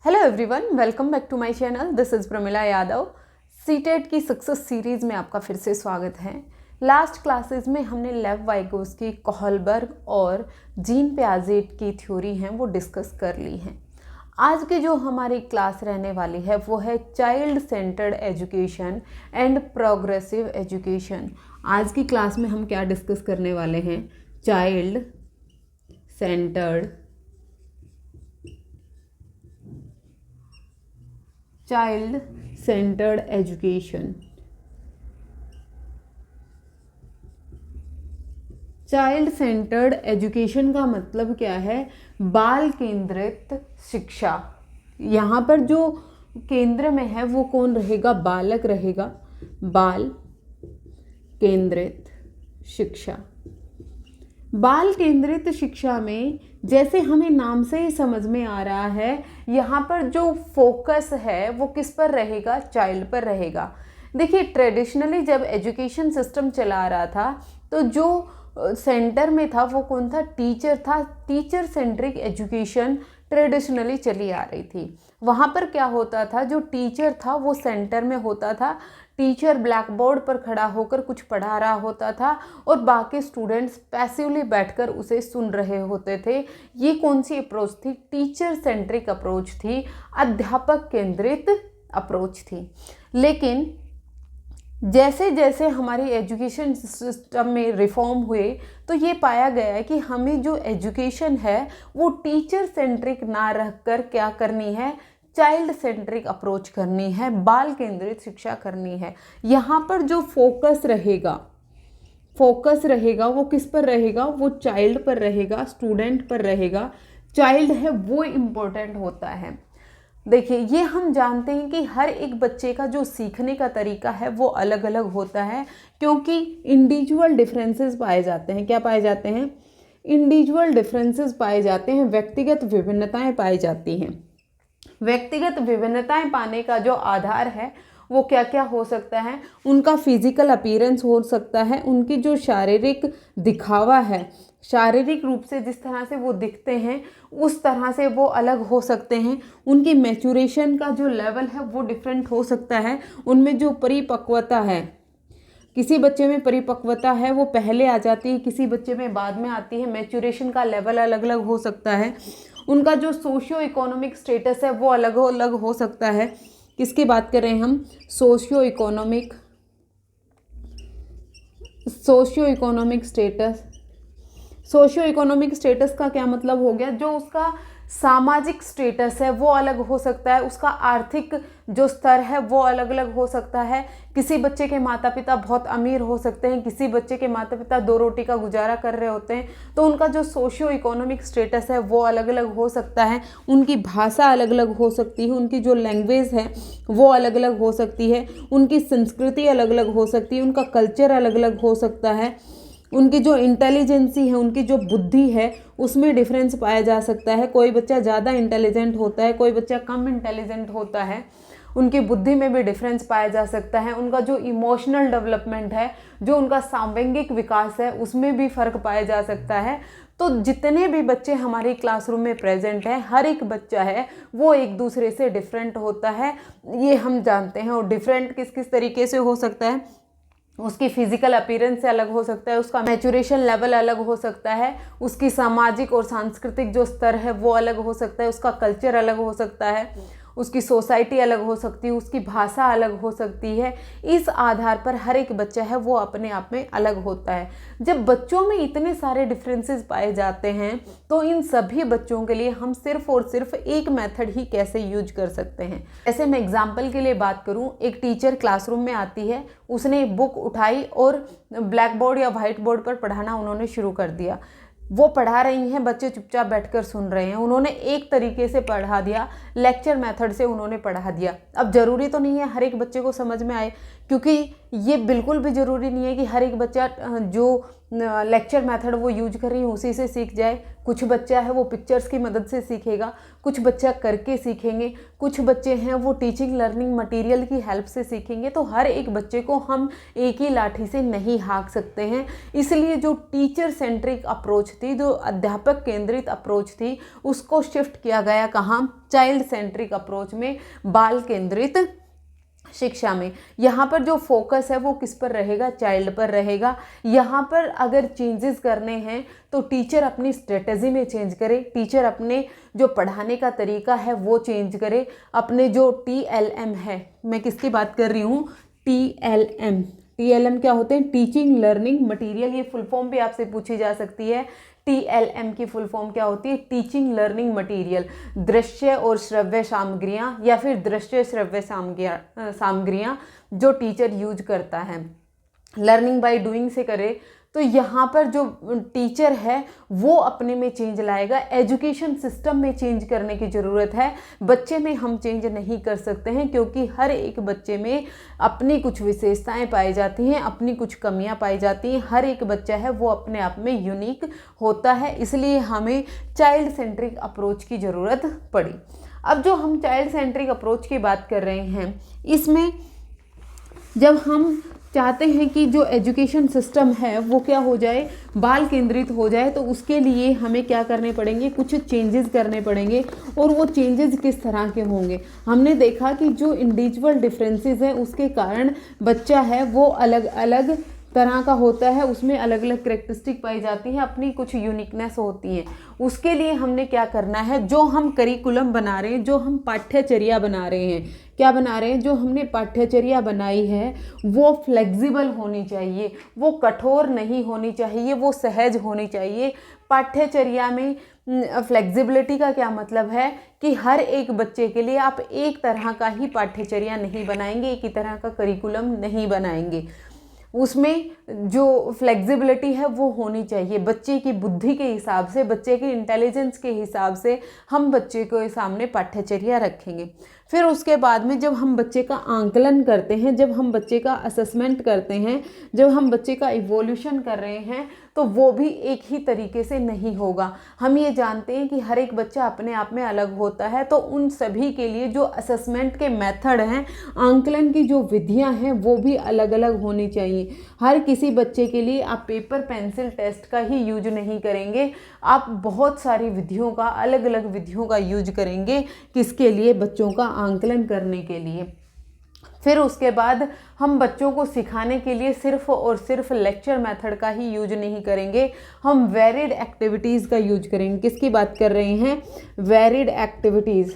Hello everyone, welcome back to my channel. This is Pramila Yadav. CTET की success series में आपका फिर से स्वागत है। लास्ट क्लासेस में हमने लेव वाइगोस्की, कोहलबर्ग और जीन पियाजेट की थ्योरी हैं वो डिस्कस कर ली हैं। आज की जो हमारी क्लास रहने वाली है वो है child centred education and progressive education. आज की क्लास में हम क्या डिस्कस करने वाले हैं? Child centred education. Child centred education का मतलब क्या है? बाल केंद्रित शिक्षा। यहाँ पर जो केंद्र में है वो कौन रहेगा? बालक रहेगा। बाल केंद्रित शिक्षा। बाल केंद्रित शिक्षा में जैसे हमें नाम से ही समझ में आ रहा है, यहाँ पर जो फोकस है वो किस पर रहेगा? चाइल्ड पर रहेगा। देखिए, ट्रेडिशनली जब एजुकेशन सिस्टम चला रहा था तो जो सेंटर में था वो कौन था? टीचर था। टीचर सेंट्रिक एजुकेशन ट्रेडिशनली चली आ रही थी। वहाँ पर क्या होता था? जो टीचर था वो सेंटर में होता था। टीचर ब्लैक बोर्ड पर खड़ा होकर कुछ पढ़ा रहा होता था और बाकी स्टूडेंट्स पैसिवली बैठकर उसे सुन रहे होते थे। ये कौन सी अप्रोच थी? टीचर सेंट्रिक अप्रोच थी, अध्यापक केंद्रित अप्रोच थी। लेकिन जैसे जैसे हमारी एजुकेशन सिस्टम में रिफॉर्म हुए तो ये पाया गया है कि हमें जो एजुकेशन है वो टीचर सेंट्रिक ना रखकर क्या करनी है? चाइल्ड सेंट्रिक अप्रोच करनी है, बाल केंद्रित शिक्षा करनी है। यहाँ पर जो फोकस रहेगा वो किस पर रहेगा? वो चाइल्ड पर रहेगा, स्टूडेंट पर रहेगा। चाइल्ड है वो इम्पोर्टेंट होता है। देखिए, ये हम जानते हैं कि हर एक बच्चे का जो सीखने का तरीका है वो अलग अलग होता है, क्योंकि इंडिविजुअल डिफरेंसेस पाए जाते हैं। क्या पाए जाते हैं? इंडिविजुअल डिफरेंसेस पाए जाते हैं, व्यक्तिगत विभिन्नताएं पाई जाती हैं। व्यक्तिगत विभिन्नताएं पाने का जो आधार है वो क्या क्या हो सकता है? उनका फिजिकल अपीयरेंस हो सकता है, उनकी जो शारीरिक दिखावा है, शारीरिक रूप से जिस तरह से वो दिखते हैं उस तरह से वो अलग हो सकते हैं। उनकी मैच्योरेशन का जो लेवल है वो डिफरेंट हो सकता है। उनमें जो परिपक्वता है, किसी बच्चे में परिपक्वता है वो पहले आ जाती है, किसी बच्चे में बाद में आती है। मैच्योरेशन का लेवल अलग अलग हो सकता है। उनका जो सोशियो इकोनॉमिक स्टेटस है वो अलग अलग हो सकता है। किसकी बात कर रहे हैं हम? Socio economic status. Socio economic status का क्या मतलब हो गया? जो उसका सामाजिक स्टेटस है वो अलग हो सकता है, उसका आर्थिक जो स्तर है वो अलग अलग हो सकता है। किसी बच्चे के माता पिता बहुत अमीर हो सकते हैं, किसी बच्चे के माता पिता 2 रोटी का गुजारा कर रहे होते हैं, तो उनका जो सोशियो इकोनॉमिक स्टेटस है वो अलग अलग हो सकता है। उनकी भाषा अलग अलग हो सकती है, उनकी जो लैंग्वेज है वो अलग अलग हो सकती है, उनकी संस्कृति अलग अलग हो सकती है, उनका कल्चर अलग अलग हो सकता है, उनकी जो इंटेलिजेंसी है, उनकी जो बुद्धि है उसमें डिफरेंस पाया जा सकता है। कोई बच्चा ज़्यादा इंटेलिजेंट होता है, कोई बच्चा कम इंटेलिजेंट होता है। उनकी बुद्धि में भी डिफरेंस पाया जा सकता है। उनका जो इमोशनल डेवलपमेंट है, जो उनका सांवेगिक विकास है, उसमें भी फ़र्क पाया जा सकता है। तो जितने भी बच्चे हमारी क्लासरूम में प्रेजेंट हैं, हर एक बच्चा है वो एक दूसरे से डिफरेंट होता है, ये हम जानते हैं। और डिफरेंट किस किस तरीके से हो सकता है? उसकी फिजिकल अपीयरेंस से अलग हो सकता है, उसका मैच्योरेशन लेवल अलग हो सकता है, उसकी सामाजिक और सांस्कृतिक जो स्तर है वो अलग हो सकता है, उसका कल्चर अलग हो सकता है, उसकी सोसाइटी अलग हो सकती है, उसकी भाषा अलग हो सकती है। इस आधार पर हर एक बच्चा है वो अपने आप में अलग होता है। जब बच्चों में इतने सारे डिफरेंसेस पाए जाते हैं तो इन सभी बच्चों के लिए हम सिर्फ और सिर्फ एक मेथड ही कैसे यूज कर सकते हैं? ऐसे मैं एग्जाम्पल के लिए बात करूं, एक टीचर क्लासरूम में आती है, उसने एक बुक उठाई और ब्लैक बोर्ड या वाइट बोर्ड पर पढ़ाना उन्होंने शुरू कर दिया। वो पढ़ा रही हैं, बच्चे चुपचाप बैठकर सुन रहे हैं। उन्होंने एक तरीके से पढ़ा दिया, लेक्चर मेथड से उन्होंने पढ़ा दिया। अब ज़रूरी तो नहीं है हर एक बच्चे को समझ में आए, क्योंकि ये बिल्कुल भी ज़रूरी नहीं है कि हर एक बच्चा जो लेक्चर मेथड वो यूज कर रही है उसी से सीख जाए, कुछ बच्चा है वो पिक्चर्स की मदद से सीखेगा, कुछ बच्चा करके सीखेंगे, कुछ बच्चे हैं वो टीचिंग लर्निंग मटेरियल की हेल्प से सीखेंगे। तो हर एक बच्चे को हम एक ही लाठी से नहीं हाँक सकते हैं। इसलिए जो टीचर सेंट्रिक अप्रोच थी, जो अध्यापक केंद्रित अप्रोच थी, उसको शिफ्ट किया गया कहाँ, चाइल्ड सेंट्रिक अप्रोच में, बाल केंद्रित शिक्षा में। यहाँ पर जो फोकस है वो किस पर रहेगा, चाइल्ड पर रहेगा। यहाँ पर अगर चेंजेस करने हैं तो टीचर अपनी स्ट्रेटजी में चेंज करे, टीचर अपने जो पढ़ाने का तरीका है वो चेंज करे, अपने जो TLM है, मैं किसकी बात कर रही हूँ, TLM क्या होते हैं, टीचिंग लर्निंग मटीरियल। ये फुल फॉर्म भी आपसे पूछी जा सकती है। TLM की फुल फॉर्म क्या होती है, टीचिंग लर्निंग मटेरियल, दृश्य और श्रव्य सामग्रियाँ या फिर दृश्य श्रव्य सामग्रियाँ जो टीचर यूज करता है, लर्निंग बाय डूइंग से करे। तो यहाँ पर जो टीचर है वो अपने में चेंज लाएगा। एजुकेशन सिस्टम में चेंज करने की ज़रूरत है, बच्चे में हम चेंज नहीं कर सकते हैं, क्योंकि हर एक बच्चे में अपनी कुछ विशेषताएं पाई जाती हैं, अपनी कुछ कमियां पाई जाती हैं। हर एक बच्चा है वो अपने आप में यूनिक होता है, इसलिए हमें चाइल्ड सेंट्रिक अप्रोच की ज़रूरत पड़ी। अब जो हम चाइल्ड सेंट्रिक अप्रोच की बात कर रहे हैं, इसमें जब हम चाहते हैं कि जो एजुकेशन सिस्टम है वो क्या हो जाए, बाल केंद्रित हो जाए, तो उसके लिए हमें क्या करने पड़ेंगे, कुछ चेंजेस करने पड़ेंगे। और वो चेंजेस किस तरह के होंगे, हमने देखा कि जो इंडिविजुअल डिफरेंसेस हैं उसके कारण बच्चा है वो अलग अलग तरह का होता है, उसमें अलग अलग करेक्टरिस्टिक पाई जाती हैं, अपनी कुछ यूनिकनेस होती हैं। उसके लिए हमने क्या करना है, जो हम करिकुलम बना रहे हैं, जो हम पाठ्यचर्या बना रहे हैं, क्या बना रहे हैं, जो हमने पाठ्यचर्या बनाई है वो फ्लेक्सिबल होनी चाहिए, वो कठोर नहीं होनी चाहिए, वो सहज होनी चाहिए। पाठ्यचर्या में फ्लेक्सिबिलिटी का क्या मतलब है कि हर एक बच्चे के लिए आप एक तरह का ही पाठ्यचर्या नहीं बनाएंगे, एक ही तरह का करिकुलम नहीं बनाएंगे। उसमें जो फ्लेक्सिबिलिटी है वो होनी चाहिए, बच्चे की बुद्धि के हिसाब से, बच्चे के इंटेलिजेंस के हिसाब से हम बच्चे के सामने पाठ्यचर्या रखेंगे। फिर उसके बाद में जब हम बच्चे का आंकलन करते हैं, जब हम बच्चे का असेसमेंट करते हैं, जब हम बच्चे का इवोल्यूशन कर रहे हैं, तो वो भी एक ही तरीके से नहीं होगा। हम ये जानते हैं कि हर एक बच्चा अपने आप में अलग होता है, तो उन सभी के लिए जो असेसमेंट के मेथड हैं, आंकलन की जो विधियां हैं वो भी अलग अलग होनी चाहिए। हर किसी बच्चे के लिए आप पेपर पेंसिल टेस्ट का ही यूज नहीं करेंगे, आप बहुत सारी विधियों का, अलग अलग विधियों का यूज करेंगे, किसके लिए, बच्चों का आंकलन करने के लिए। फिर उसके बाद हम बच्चों को सिखाने के लिए सिर्फ और सिर्फ लेक्चर मेथड का ही यूज नहीं करेंगे, हम वेरिड एक्टिविटीज़ का यूज करेंगे। किसकी बात कर रहे हैं, वेरिड एक्टिविटीज़,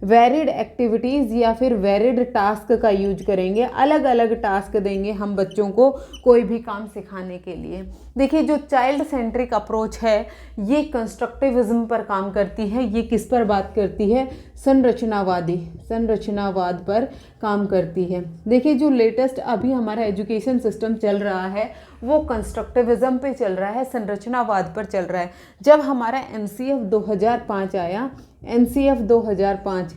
वेरिड एक्टिविटीज़ या फिर वेरिड टास्क का यूज करेंगे। अलग अलग टास्क देंगे हम बच्चों को कोई भी काम सिखाने के लिए। देखिए, जो चाइल्ड सेंट्रिक अप्रोच है ये कंस्ट्रक्टिविज्म पर काम करती है। ये किस पर बात करती है, संरचनावाद पर काम करती है। देखिए, जो लेटेस्ट अभी हमारा एजुकेशन सिस्टम चल रहा है वो कंस्ट्रक्टिविज्म पे चल रहा है, संरचनावाद पर चल रहा है। जब हमारा NCF 2005 आया, NCF 2005,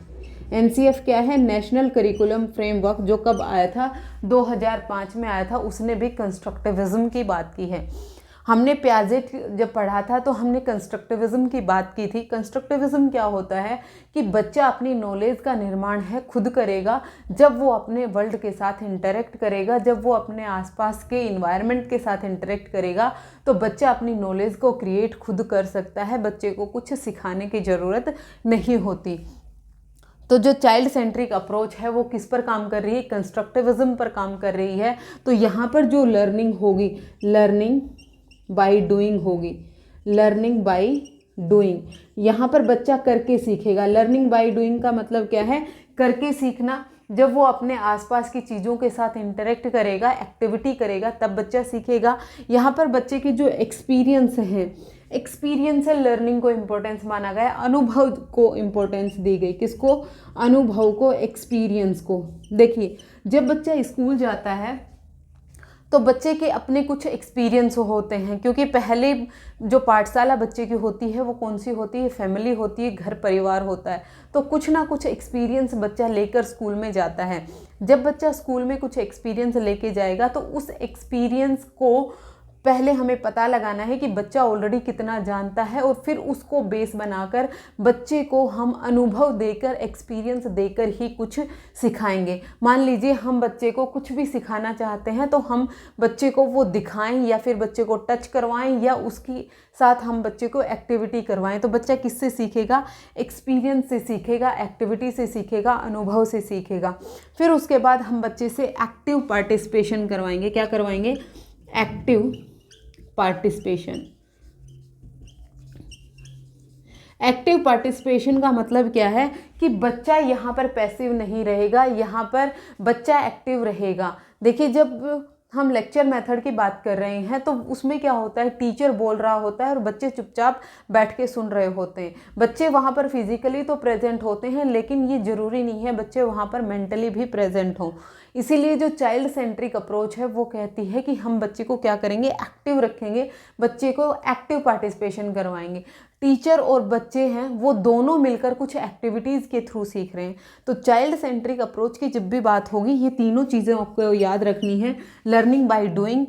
NCF क्या है, नेशनल करिकुलम फ्रेमवर्क, जो कब आया था, 2005 में आया था, उसने भी कंस्ट्रक्टिविज्म की बात की है। हमने पियाजेट जब पढ़ा था तो हमने कंस्ट्रक्टिविज्म की बात की थी। कंस्ट्रक्टिविज्म क्या होता है कि बच्चा अपनी नॉलेज का निर्माण है खुद करेगा, जब वो अपने वर्ल्ड के साथ इंटरेक्ट करेगा, जब वो अपने आसपास के इन्वायरमेंट के साथ इंटरेक्ट करेगा, तो बच्चा अपनी नॉलेज को क्रिएट खुद कर सकता है, बच्चे को कुछ सिखाने की ज़रूरत नहीं होती। तो जो चाइल्ड सेंट्रिक अप्रोच है वो किस पर काम कर रही है, कंस्ट्रक्टिविज्म पर काम कर रही है। तो यहाँ पर जो लर्निंग होगी, लर्निंग बाय डूइंग होगी, लर्निंग बाय डूइंग। यहाँ पर बच्चा करके सीखेगा। लर्निंग बाय डूइंग का मतलब क्या है, करके सीखना। जब वो अपने आसपास की चीज़ों के साथ इंटरेक्ट करेगा, एक्टिविटी करेगा, तब बच्चा सीखेगा। यहाँ पर बच्चे के जो एक्सपीरियंस हैं, एक्सपीरियंशियल लर्निंग को इम्पोर्टेंस माना गया, अनुभव को इम्पोर्टेंस दी गई। किसको, अनुभव को, एक्सपीरियंस को। देखिए, जब बच्चा स्कूल जाता है तो बच्चे के अपने कुछ एक्सपीरियंस होते हैं, क्योंकि पहले जो पाठशाला बच्चे की होती है वो कौन सी होती है, फैमिली होती है, घर परिवार होता है। तो कुछ ना कुछ एक्सपीरियंस बच्चा लेकर स्कूल में जाता है। जब बच्चा स्कूल में कुछ एक्सपीरियंस लेके जाएगा तो उस एक्सपीरियंस को पहले हमें पता लगाना है कि बच्चा ऑलरेडी कितना जानता है और फिर उसको बेस बनाकर बच्चे को हम अनुभव देकर, एक्सपीरियंस देकर ही कुछ सिखाएंगे। मान लीजिए हम बच्चे को कुछ भी सिखाना चाहते हैं तो हम बच्चे को वो दिखाएं या फिर बच्चे को टच करवाएं या उसकी साथ हम बच्चे को एक्टिविटी करवाएं। तो बच्चा किससे सीखेगा? एक्सपीरियंस से सीखेगा, एक्टिविटी से सीखेगा, अनुभव से सीखेगा। फिर उसके बाद हम बच्चे से एक्टिव पार्टिसिपेशन करवाएंगे। क्या करवाएंगे? Active participation. एक्टिव पार्टिसिपेशन का मतलब क्या है कि बच्चा यहाँ पर पैसिव नहीं रहेगा, यहाँ पर बच्चा एक्टिव रहेगा। देखिए, जब हम लेक्चर मेथड की बात कर रहे हैं तो उसमें क्या होता है, टीचर बोल रहा होता है और बच्चे चुपचाप बैठ के सुन रहे होते हैं। बच्चे वहाँ पर फिजिकली तो प्रेजेंट होते हैं, लेकिन ये ज़रूरी नहीं है बच्चे वहाँ पर मेंटली भी प्रेजेंट हों। इसीलिए जो चाइल्ड सेंट्रिक अप्रोच है वो कहती है कि हम बच्चे को क्या करेंगे? एक्टिव रखेंगे, बच्चे को एक्टिव पार्टिसिपेशन करवाएंगे। टीचर और बच्चे हैं वो दोनों मिलकर कुछ एक्टिविटीज़ के थ्रू सीख रहे हैं। तो चाइल्ड सेंट्रिक अप्रोच की जब भी बात होगी ये तीनों चीज़ें आपको याद रखनी है। Learning by doing,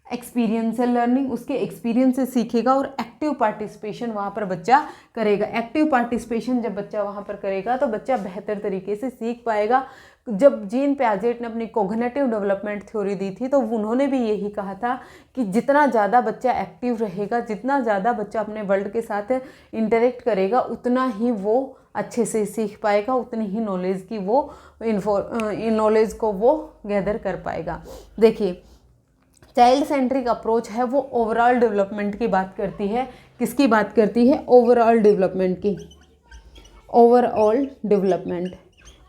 experiential learning, उसके एक्सपीरियंस से सीखेगा, और एक्टिव पार्टिसिपेशन वहाँ पर बच्चा करेगा। एक्टिव पार्टिसिपेशन जब बच्चा वहाँ पर करेगा तो बच्चा बेहतर तरीके से सीख पाएगा। जब जीन पियाजेट ने अपनी कोग्निटिव डेवलपमेंट थ्योरी दी थी तो उन्होंने भी यही कहा था कि जितना ज़्यादा बच्चा एक्टिव रहेगा, जितना ज़्यादा बच्चा अपने वर्ल्ड के साथ इंटरेक्ट करेगा, उतना ही वो अच्छे से सीख पाएगा, उतनी ही नॉलेज की वो नॉलेज को वो गैदर कर पाएगा। देखिए, चाइल्ड सेंट्रिक अप्रोच है वो ओवरऑल डेवलपमेंट की बात करती है। किसकी बात करती है? ओवरऑल डेवलपमेंट की। Overall development.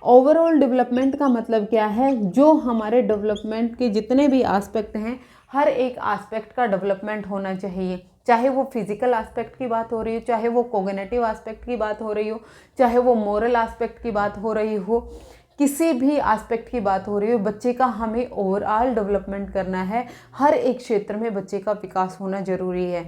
ओवरऑल डेवलपमेंट का मतलब क्या है? जो हमारे डेवलपमेंट के जितने भी एस्पेक्ट हैं, हर एक एस्पेक्ट का डेवलपमेंट होना चाहिए। चाहे वो फिजिकल एस्पेक्ट की बात हो रही हो, चाहे वो कोग्निटिव एस्पेक्ट की बात हो रही हो, चाहे वो मोरल एस्पेक्ट की बात हो रही हो, किसी भी एस्पेक्ट की बात हो रही हो, बच्चे का हमें ओवरऑल डेवलपमेंट करना है। हर एक क्षेत्र में बच्चे का विकास होना जरूरी है।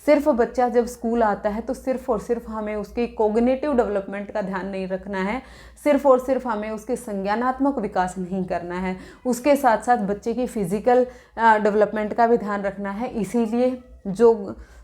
सिर्फ बच्चा जब स्कूल आता है तो सिर्फ और सिर्फ हमें उसके कोग्निटिव डेवलपमेंट का ध्यान नहीं रखना है, सिर्फ और सिर्फ हमें उसके संज्ञानात्मक विकास नहीं करना है, उसके साथ साथ बच्चे की फिजिकल डेवलपमेंट का भी ध्यान रखना है। इसीलिए जो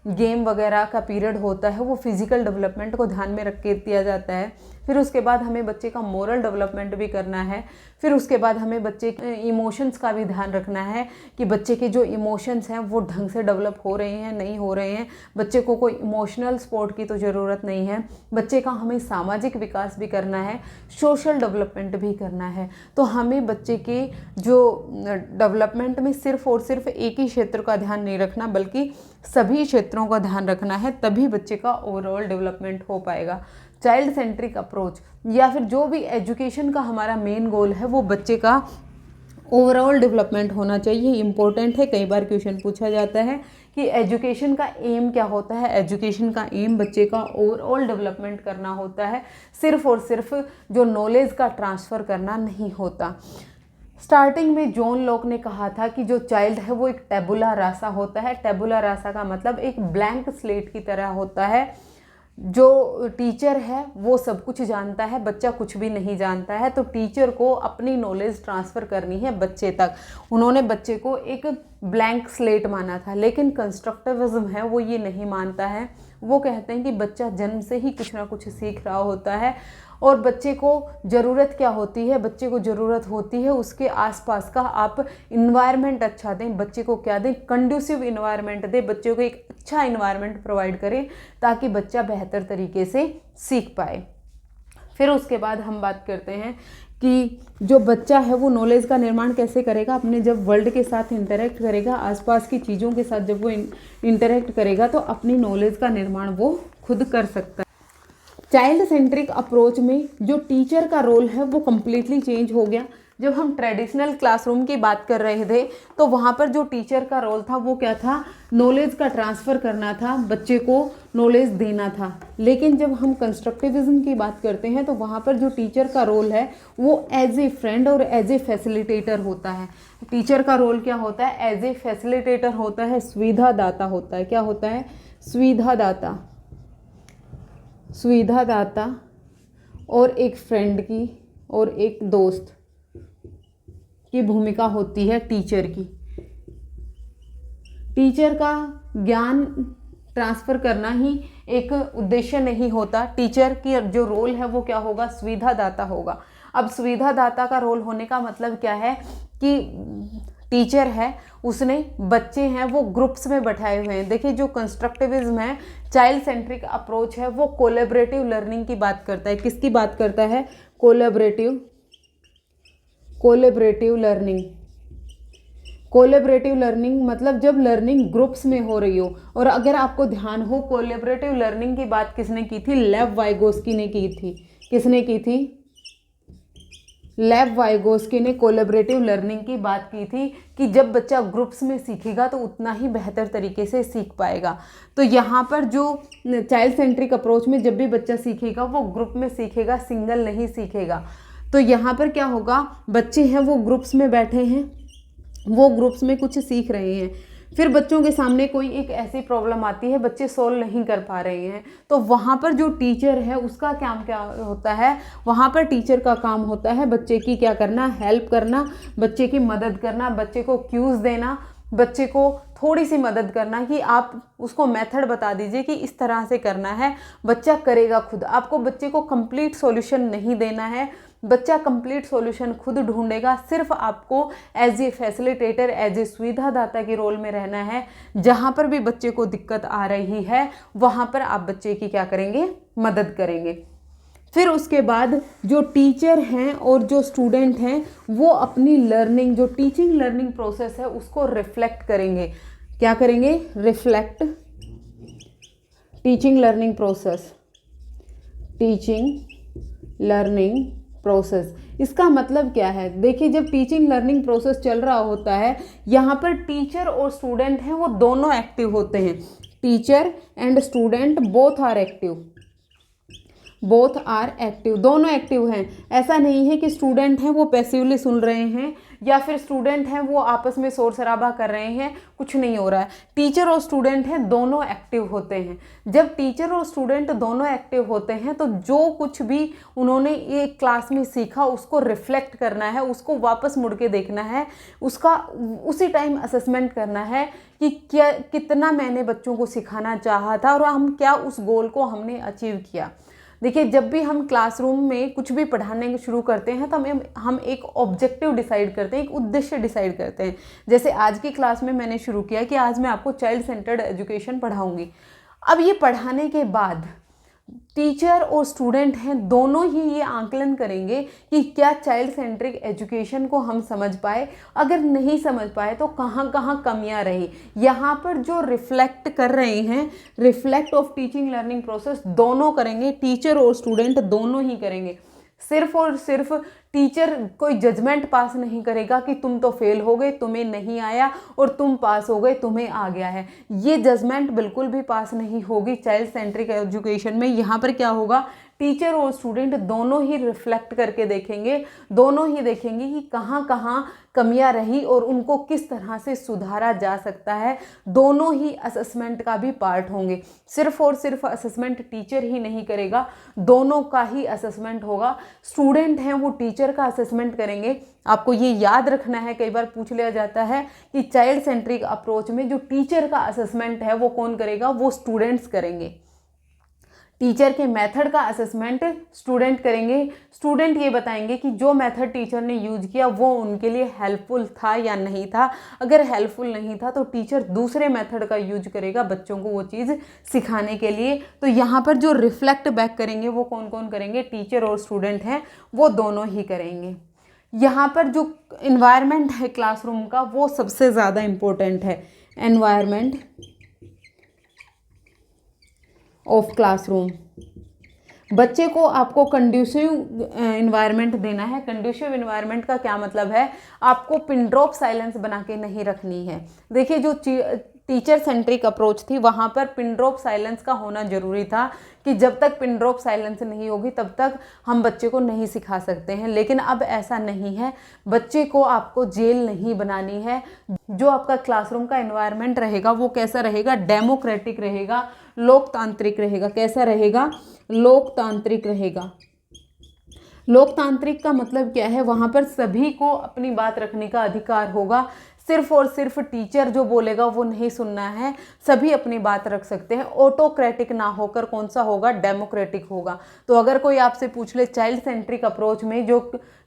गेम वगैरह का पीरियड होता है वो फिजिकल डेवलपमेंट को ध्यान में रख के दिया जाता है। फिर उसके बाद हमें बच्चे का मोरल डेवलपमेंट भी करना है। फिर उसके बाद हमें बच्चे के इमोशंस का भी ध्यान रखना है कि बच्चे के जो इमोशंस हैं वो ढंग से डेवलप हो रहे हैं, नहीं हो रहे हैं। बच्चे को कोई इमोशनल सपोर्ट की तो ज़रूरत नहीं है। बच्चे का हमें सामाजिक विकास भी करना है, सोशल डेवलपमेंट भी करना है। तो हमें बच्चे के जो डेवलपमेंट में सिर्फ और सिर्फ एक ही क्षेत्र का ध्यान नहीं रखना, बल्कि सभी क्षेत्रों का ध्यान रखना है, तभी बच्चे का ओवरऑल डेवलपमेंट हो पाएगा। चाइल्ड सेंट्रिक अप्रोच या फिर जो भी एजुकेशन का हमारा मेन गोल है वो बच्चे का ओवरऑल डेवलपमेंट होना चाहिए। इम्पोर्टेंट है, कई बार क्वेश्चन पूछा जाता है कि एजुकेशन का एम क्या होता है। एजुकेशन का एम बच्चे का ओवरऑल डेवलपमेंट करना होता है, सिर्फ और सिर्फ जो नॉलेज का ट्रांसफ़र करना नहीं होता। स्टार्टिंग में जॉन लॉक ने कहा था कि जो चाइल्ड है वो एक टेबुला रासा होता है। टेबुला रासा का मतलब एक ब्लैंक स्लेट की तरह होता है। जो टीचर है वो सब कुछ जानता है, बच्चा कुछ भी नहीं जानता है। तो टीचर को अपनी नॉलेज ट्रांसफ़र करनी है बच्चे तक। उन्होंने बच्चे को एक ब्लैंक स्लेट माना था, लेकिन कंस्ट्रक्टिविज्म है वो ये नहीं मानता है। वो कहते हैं कि बच्चा जन्म से ही कुछ ना कुछ सीख रहा होता है और बच्चे को ज़रूरत क्या होती है? बच्चे को ज़रूरत होती है उसके आसपास का आप इन्वायरमेंट अच्छा दें। बच्चे को क्या दें? कंड्यूसिव इन्वायरमेंट दें। बच्चे को एक अच्छा इन्वायरमेंट प्रोवाइड करें ताकि बच्चा बेहतर तरीके से सीख पाए। फिर उसके बाद हम बात करते हैं कि जो बच्चा है वो नॉलेज का निर्माण कैसे करेगा? अपने जब वर्ल्ड के साथ इंटरेक्ट करेगा, आसपास की चीज़ों के साथ जब वो इंटरेक्ट करेगा तो अपनी नॉलेज का निर्माण वो खुद कर सकता है। चाइल्ड सेंट्रिक अप्रोच में जो टीचर का रोल है वो कम्प्लीटली चेंज हो गया। जब हम ट्रेडिशनल क्लासरूम की बात कर रहे थे तो वहाँ पर जो टीचर का रोल था वो क्या था? नॉलेज का ट्रांसफ़र करना था, बच्चे को नॉलेज देना था। लेकिन जब हम कंस्ट्रक्टिविज्म की बात करते हैं तो वहाँ पर जो टीचर का रोल है वो एज ए फ्रेंड और एज ए फैसिलिटेटर होता है। टीचर का रोल क्या होता है? एज ए फैसिलिटेटर होता है, सुविधादाता होता है। क्या होता है? सुविधादाता। सुविधादाता और एक फ्रेंड की और एक दोस्त की भूमिका होती है टीचर की। टीचर का ज्ञान ट्रांसफ़र करना ही एक उद्देश्य नहीं होता। टीचर की जो रोल है वो क्या होगा, सुविधादाता होगा। अब सुविधादाता का रोल होने का मतलब क्या है कि टीचर है उसने बच्चे हैं वो ग्रुप्स में बैठाए हुए हैं। देखिए जो कंस्ट्रक्टिविज्म है, चाइल्ड सेंट्रिक अप्रोच है, वो कोलैबोरेटिव लर्निंग की बात करता है। किसकी बात करता है, कोलैबोरेटिव लर्निंग। कोलैबोरेटिव लर्निंग मतलब जब लर्निंग ग्रुप्स में हो रही हो। और अगर आपको ध्यान हो, कोलैबोरेटिव लर्निंग की बात किसने की थी, लेव वाइगोस्की ने की थी। किसने की थी, लेव वाइगोस्की ने कोलैबोरेटिव लर्निंग की बात की थी कि जब बच्चा ग्रुप्स में सीखेगा तो उतना ही बेहतर तरीके से सीख पाएगा। तो यहाँ पर जो चाइल्ड सेंट्रिक अप्रोच में जब भी बच्चा सीखेगा वो ग्रुप में सीखेगा, सिंगल नहीं सीखेगा। तो यहाँ पर क्या होगा, बच्चे हैं वो ग्रुप्स में बैठे हैं, वो ग्रुप्स में कुछ सीख रहे हैं। फिर बच्चों के सामने कोई एक ऐसी प्रॉब्लम आती है, बच्चे सोल्व नहीं कर पा रहे हैं, तो वहाँ पर जो टीचर है उसका काम क्या होता है, वहाँ पर टीचर का काम होता है बच्चे की क्या करना, हेल्प करना, बच्चे की मदद करना, बच्चे को क्यूज़ देना, बच्चे को थोड़ी सी मदद करना कि आप उसको मेथड बता दीजिए कि इस तरह से करना है, बच्चा करेगा खुद। आपको बच्चे को कंप्लीट सॉल्यूशन नहीं देना है, बच्चा कंप्लीट सॉल्यूशन खुद ढूंढेगा। सिर्फ आपको as a facilitator, as a सुविधादाता के रोल में रहना है। जहाँ पर भी बच्चे को दिक्कत आ रही है वहाँ पर आप बच्चे की क्या करेंगे, मदद करेंगे। फिर उसके बाद जो टीचर हैं और जो स्टूडेंट हैं वो अपनी लर्निंग, जो टीचिंग लर्निंग प्रोसेस है उसको रिफ्लेक्ट करेंगे। क्या करेंगे, reflect teaching learning process, teaching learning process. इसका मतलब क्या है, देखिए जब टीचिंग लर्निंग प्रोसेस चल रहा होता है यहाँ पर टीचर और स्टूडेंट हैं वो दोनों एक्टिव होते हैं। Teacher and student both are active, दोनों एक्टिव हैं। ऐसा नहीं है कि स्टूडेंट हैं वो पैसिवली सुन रहे हैं या फिर स्टूडेंट हैं वो आपस में शोर शराबा कर रहे हैं, कुछ नहीं हो रहा है। टीचर और स्टूडेंट हैं दोनों एक्टिव होते हैं। जब टीचर और स्टूडेंट दोनों एक्टिव होते हैं तो जो कुछ भी उन्होंने एक क्लास में सीखा उसको रिफ्लेक्ट करना है, उसको वापस मुड़ के देखना है, उसका उसी टाइम असेसमेंट करना है कि क्या कितना मैंने बच्चों को सिखाना चाहा था और हम क्या उस गोल को हमने अचीव किया। देखिए जब भी हम क्लासरूम में कुछ भी पढ़ाने शुरू करते हैं तो हम एक ऑब्जेक्टिव डिसाइड करते हैं, एक उद्देश्य डिसाइड करते हैं। जैसे आज की क्लास में मैंने शुरू किया कि आज मैं आपको चाइल्ड सेंटर्ड एजुकेशन पढ़ाऊंगी। अब ये पढ़ाने के बाद टीचर और स्टूडेंट हैं दोनों ही ये आंकलन करेंगे कि क्या चाइल्ड सेंट्रिक एजुकेशन को हम समझ पाए, अगर नहीं समझ पाए तो कहाँ कहाँ कमियां रही। यहाँ पर जो रिफ्लेक्ट कर रहे हैं, reflect of teaching learning process दोनों करेंगे, टीचर और स्टूडेंट दोनों ही करेंगे। सिर्फ और सिर्फ टीचर कोई जजमेंट पास नहीं करेगा कि तुम तो फेल हो गए, तुम्हें नहीं आया, और तुम पास हो गए, तुम्हें आ गया है। ये जजमेंट बिल्कुल भी पास नहीं होगी चाइल्ड सेंट्रिक एजुकेशन में। यहाँ पर क्या होगा, टीचर और स्टूडेंट दोनों ही रिफ्लेक्ट करके देखेंगे, दोनों ही देखेंगे कि कहाँ कहाँ कमियां रही और उनको किस तरह से सुधारा जा सकता है। दोनों ही असेसमेंट का भी पार्ट होंगे। सिर्फ और सिर्फ असेसमेंट टीचर ही नहीं करेगा, दोनों का ही असेसमेंट होगा। स्टूडेंट हैं वो टीचर का असेसमेंट करेंगे। आपको ये याद रखना है, कई बार पूछ लिया जाता है कि चाइल्ड सेंट्रिक अप्रोच में जो टीचर का असेसमेंट है वो कौन करेगा, वो स्टूडेंट्स करेंगे। टीचर के मेथड का असेसमेंट स्टूडेंट करेंगे। स्टूडेंट ये बताएंगे कि जो मेथड टीचर ने यूज किया वो उनके लिए हेल्पफुल था या नहीं था। अगर हेल्पफुल नहीं था तो टीचर दूसरे मेथड का यूज करेगा बच्चों को वो चीज़ सिखाने के लिए। तो यहाँ पर जो रिफ्लेक्ट बैक करेंगे वो कौन कौन करेंगे, टीचर और स्टूडेंट हैं वो दोनों ही करेंगे। यहाँ पर जो इन्वायरमेंट है क्लासरूम का वो सबसे ज़्यादा इम्पोर्टेंट है। एनवायरमेंट ऑफ क्लासरूम, बच्चे को आपको कंड्यूसिव इन्वायरमेंट देना है। कंड्यूसिव इन्वायरमेंट का क्या मतलब है, आपको पिन ड्रॉप साइलेंस बना के नहीं रखनी है। देखिए जो टीचर सेंट्रिक अप्रोच थी वहाँ पर पिन ड्रॉप साइलेंस का होना जरूरी था कि जब तक पिन ड्रॉप साइलेंस नहीं होगी तब तक हम बच्चे को नहीं सिखा सकते हैं। लेकिन अब ऐसा नहीं है, बच्चे को आपको जेल नहीं बनानी है। जो आपका क्लासरूम का एनवायरनमेंट रहेगा वो कैसा रहेगा, डेमोक्रेटिक रहेगा, लोकतांत्रिक रहेगा। कैसा रहेगा, लोकतांत्रिक रहेगा। लोकतांत्रिक का मतलब क्या है, वहाँ पर सभी को अपनी बात रखने का अधिकार होगा, सिर्फ और सिर्फ टीचर जो बोलेगा वो नहीं सुनना है, सभी अपनी बात रख सकते हैं। ऑटोक्रेटिक ना होकर कौन सा होगा, डेमोक्रेटिक होगा। तो अगर कोई आपसे पूछ ले चाइल्ड सेंट्रिक अप्रोच में जो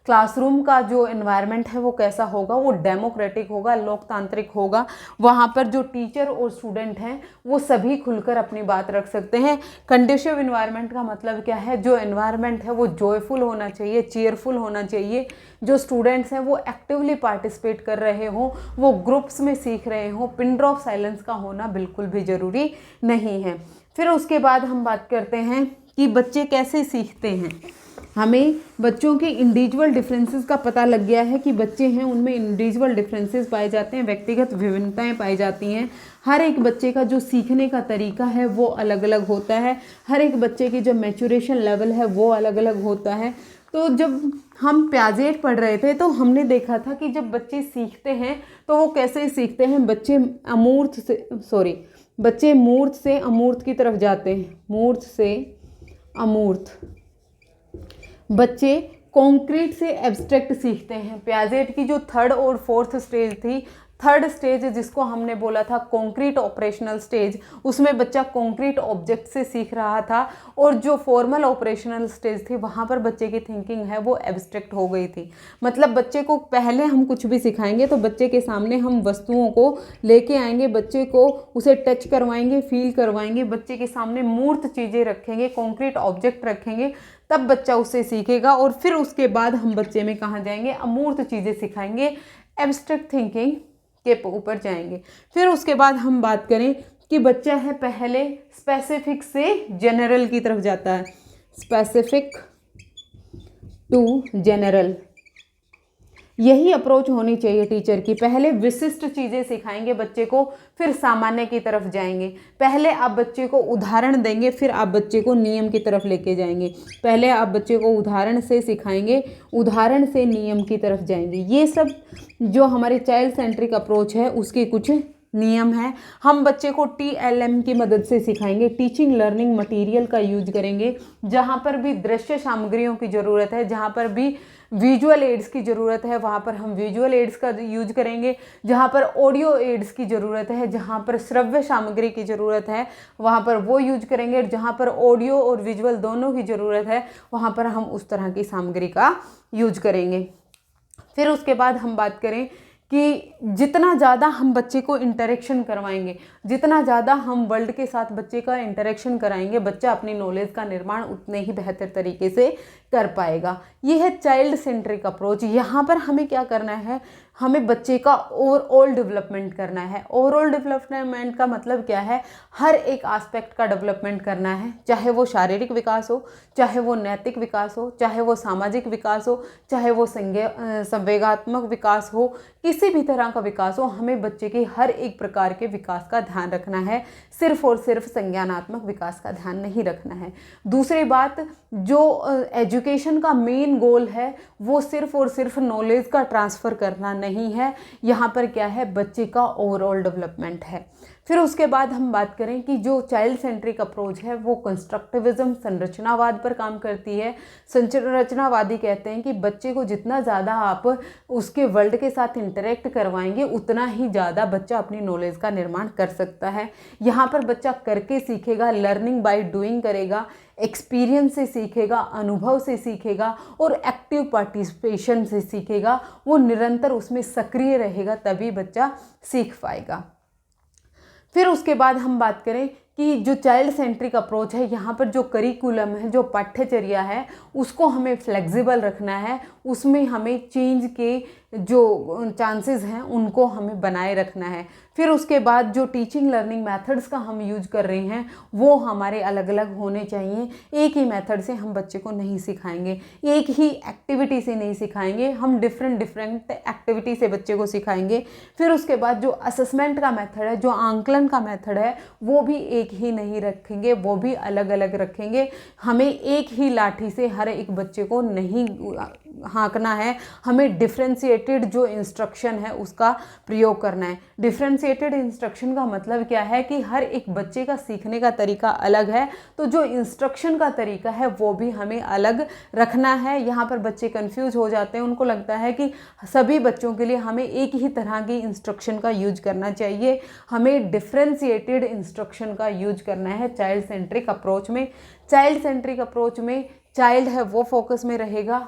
क्लासरूम का जो एनवायरनमेंट है वो कैसा होगा, वो डेमोक्रेटिक होगा, लोकतांत्रिक होगा। वहाँ पर जो टीचर और स्टूडेंट हैं वो सभी खुलकर अपनी बात रख सकते हैं। कंडीशिव एनवायरनमेंट का मतलब क्या है, जो एनवायरनमेंट है वो जॉयफुल होना चाहिए, चीयरफुल होना चाहिए। जो स्टूडेंट्स हैं वो एक्टिवली पार्टिसिपेट कर रहे हों, वो ग्रुप्स में सीख रहे हों। पिन ड्रॉप साइलेंस का होना बिल्कुल भी ज़रूरी नहीं है। फिर उसके बाद हम बात करते हैं कि बच्चे कैसे सीखते हैं। हमें बच्चों के इंडिविजुअल डिफरेंसेस का पता लग गया है कि बच्चे हैं उनमें इंडिविजुअल डिफरेंसेस पाए जाते हैं, व्यक्तिगत विभिन्नताएं पाई जाती हैं। हर एक बच्चे का जो सीखने का तरीका है वो अलग अलग होता है। हर एक बच्चे की जो मैच्योरेशन लेवल है वो अलग अलग होता है। तो जब हम प्याजेट पढ़ रहे थे तो हमने देखा था कि जब बच्चे सीखते हैं तो वो कैसे सीखते हैं। बच्चे मूर्त से अमूर्त की तरफ जाते हैं, मूर्त से अमूर्त। बच्चे कॉन्क्रीट से एब्स्ट्रैक्ट सीखते हैं। प्याजेट की जो थर्ड और फोर्थ स्टेज थी, थर्ड स्टेज जिसको हमने बोला था कॉन्क्रीट ऑपरेशनल स्टेज, उसमें बच्चा कॉन्क्रीट ऑब्जेक्ट से सीख रहा था। और जो फॉर्मल ऑपरेशनल स्टेज थी वहाँ पर बच्चे की थिंकिंग है वो एब्स्ट्रैक्ट हो गई थी। मतलब बच्चे को पहले हम कुछ भी सिखाएंगे तो बच्चे के सामने हम वस्तुओं को लेके आएंगे, बच्चे को उसे टच करवाएंगे, फील करवाएंगे, बच्चे के सामने मूर्त चीज़ें रखेंगे, कॉन्क्रीट ऑब्जेक्ट रखेंगे, तब बच्चा उससे सीखेगा। और फिर उसके बाद हम बच्चे में कहाँ जाएंगे, अमूर्त चीज़ें सिखाएंगे, एब्स्ट्रैक्ट थिंकिंग के ऊपर जाएंगे। फिर उसके बाद हम बात करें कि बच्चा है पहले स्पेसिफिक से जनरल की तरफ जाता है, स्पेसिफिक टू जनरल। यही अप्रोच होनी चाहिए टीचर की। पहले विशिष्ट चीज़ें सिखाएंगे बच्चे को, फिर सामान्य की तरफ जाएंगे। पहले आप बच्चे को उदाहरण देंगे, फिर आप बच्चे को नियम की तरफ लेके जाएंगे। पहले आप बच्चे को उदाहरण से सिखाएंगे, उदाहरण से नियम की तरफ जाएंगे। ये सब जो हमारी चाइल्ड सेंट्रिक अप्रोच है उसके कुछ नियम है। हम बच्चे को TLM की मदद से सिखाएंगे, टीचिंग लर्निंग मटेरियल का यूज करेंगे। जहाँ पर भी दृश्य सामग्रियों की ज़रूरत है, जहाँ पर भी विजुअल एड्स की ज़रूरत है, वहाँ पर हम विजुअल एड्स का यूज करेंगे। जहाँ पर ऑडियो एड्स की ज़रूरत है, जहाँ पर श्रव्य सामग्री की ज़रूरत है, वहाँ पर वो यूज करेंगे। जहाँ पर ऑडियो और विजुअल दोनों की ज़रूरत है, वहाँ पर हम उस तरह की सामग्री का यूज करेंगे। फिर उसके बाद हम बात करें कि जितना ज़्यादा हम बच्चे को इंटरेक्शन करवाएंगे, जितना ज़्यादा हम वर्ल्ड के साथ बच्चे का इंटरेक्शन कराएंगे, बच्चा अपनी नॉलेज का निर्माण उतने ही बेहतर तरीके से कर पाएगा। ये है चाइल्ड सेंट्रिक अप्रोच। यहाँ पर हमें क्या करना है, हमें बच्चे का ओवरऑल डेवलपमेंट करना है। ओवरऑल डेवलपमेंट का मतलब क्या है, हर एक एस्पेक्ट का डेवलपमेंट करना है, चाहे वो शारीरिक विकास हो, चाहे वो नैतिक विकास हो, चाहे वो सामाजिक विकास हो, चाहे वो संवेगात्मक विकास हो, किसी भी तरह का विकास हो। हमें बच्चे के हर एक प्रकार के विकास का ध्यान रखना है, सिर्फ और सिर्फ संज्ञानात्मक विकास का ध्यान नहीं रखना है। दूसरी बात, जो एजुकेशन का मेन गोल है वो सिर्फ और सिर्फ नॉलेज का ट्रांसफ़र करना नहीं है। यहाँ पर क्या है, बच्चे का ओवरऑल डेवलपमेंट है। फिर उसके बाद हम बात करें कि जो चाइल्ड सेंट्रिक अप्रोच है वो कंस्ट्रक्टिविज्म, संरचनावाद पर काम करती है। संरचनावादी कहते हैं कि बच्चे को जितना ज़्यादा आप उसके वर्ल्ड के साथ इंटरेक्ट करवाएंगे उतना ही ज़्यादा बच्चा अपनी नॉलेज का निर्माण कर सकता है। यहाँ पर बच्चा करके सीखेगा, लर्निंग बाय डूइंग करेगा, एक्सपीरियंस से सीखेगा, अनुभव से सीखेगा और एक्टिव पार्टिसिपेशन से सीखेगा। वो निरंतर उसमें सक्रिय रहेगा, तभी बच्चा सीख पाएगा। फिर उसके बाद हम बात करें कि जो चाइल्ड सेंट्रिक अप्रोच है, यहाँ पर जो करिकुलम है, जो पाठ्यचर्या है, उसको हमें फ्लेक्सिबल रखना है। उसमें हमें चेंज के जो चांसेस हैं उनको हमें बनाए रखना है। फिर उसके बाद जो टीचिंग लर्निंग मेथड्स का हम यूज कर रहे हैं वो हमारे अलग अलग होने चाहिए। एक ही मेथड से हम बच्चे को नहीं सिखाएंगे, एक ही एक्टिविटी से नहीं सिखाएंगे, हम डिफरेंट एक्टिविटी से बच्चे को सिखाएंगे। फिर उसके बाद जो असेसमेंट का मेथड है, जो आंकलन का मेथड है, वो भी एक ही नहीं रखेंगे, वो भी अलग अलग रखेंगे। हमें एक ही लाठी से हर एक बच्चे को नहीं हाँकना है, हमें डिफ्रेंशिएटेड जो इंस्ट्रक्शन है उसका प्रयोग करना है। डिफ्रेंशिएटेड इंस्ट्रक्शन का मतलब क्या है कि हर एक बच्चे का सीखने का तरीका अलग है, तो जो इंस्ट्रक्शन का तरीका है वो भी हमें अलग रखना है। यहाँ पर बच्चे कंफ्यूज हो जाते हैं, उनको लगता है कि सभी बच्चों के लिए हमें एक ही तरह की इंस्ट्रक्शन का यूज करना चाहिए। हमें डिफ्रेंशिएटेड इंस्ट्रक्शन का यूज करना है चाइल्ड सेंट्रिक अप्रोच में। चाइल्ड सेंट्रिक अप्रोच में चाइल्ड है वो फोकस में रहेगा,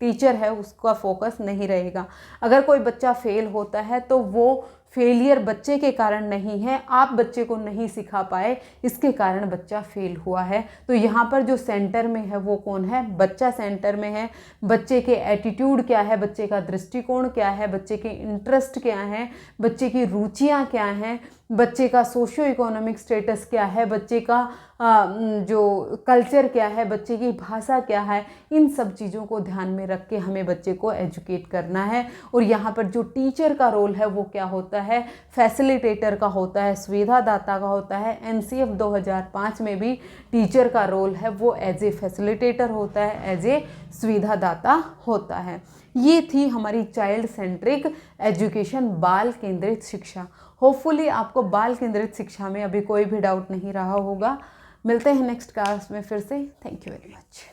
टीचर है उसका फोकस नहीं रहेगा। अगर कोई बच्चा फेल होता है तो वो फेलियर बच्चे के कारण नहीं है, आप बच्चे को नहीं सिखा पाए इसके कारण बच्चा फेल हुआ है। तो यहाँ पर जो सेंटर में है वो कौन है? बच्चा सेंटर में है। बच्चे के एटीट्यूड क्या है, बच्चे का दृष्टिकोण क्या है, बच्चे के इंटरेस्ट क्या हैं, बच्चे की रुचियाँ क्या हैं, बच्चे का सोशियो इकोनॉमिक स्टेटस क्या है, बच्चे का जो कल्चर क्या है, बच्चे की भाषा क्या है, इन सब चीज़ों को ध्यान में रख के हमें बच्चे को एजुकेट करना है। और यहाँ पर जो टीचर का रोल है वो क्या होता है? फैसिलिटेटर का होता है, सुविधादाता का होता है। एनसीएफ 2005 में भी टीचर का रोल है वो एज ए फैसिलिटेटर होता है, एज ए सुविधादाता होता है। ये थी हमारी चाइल्ड सेंट्रिक एजुकेशन, बाल केंद्रित शिक्षा। होपफुली आपको बाल केंद्रित शिक्षा में अभी कोई भी डाउट नहीं रहा होगा। मिलते हैं नेक्स्ट क्लास में फिर से। Thank you very much.